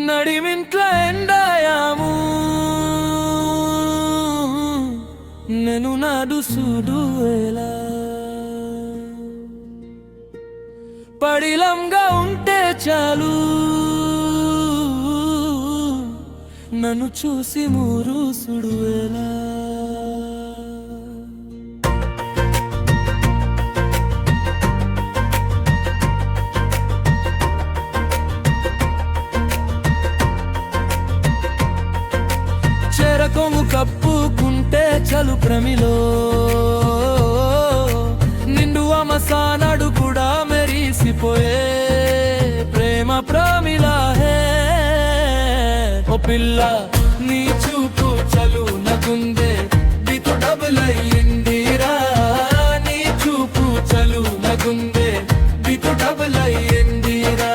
నడిమింట్ల ఎండాయాము నేను నడుసుడు ఎలా పడిలంగా ఉంటే చాలు నన్ను చూసి మురుసుడు ఎలా చెరకొము కప్పుకుంటే చలు ప్రమిలో నిండు అమసానాడు కూడా మెరిసిపోయే ప్రేమ ప్రమిలా హే ఓ పిల్ల నీ చూపు చలు నగుందే బితు డబులయ్యిందిరా నీ చూపు చలు నగుందే బితు డబులయ్యిందిరా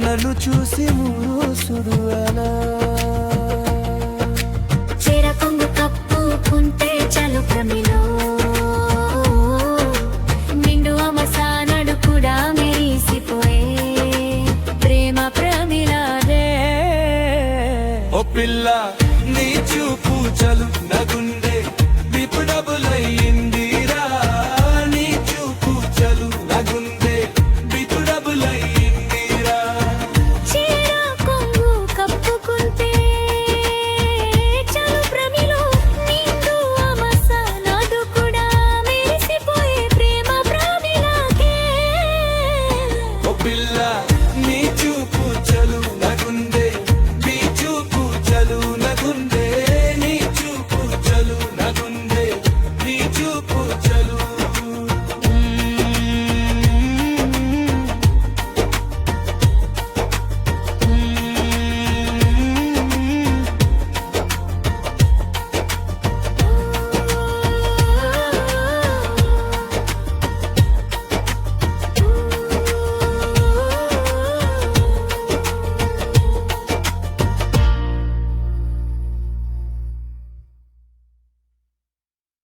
నన్ను చూసి మురుసుడు ఎలా చెరకొంగు కప్పుకుంటే చలు ప్రమిలో నిండు అమసానడు కూడా మెరిసిపోయే ప్రేమ ప్రమిలాదే ఓ పిల్ల నీ చూపు చలు నగుండే బిపు డబులయ్యిందిరా నీ చూపు చలు నగుందే బితు డబులయ్యింది పిల్ల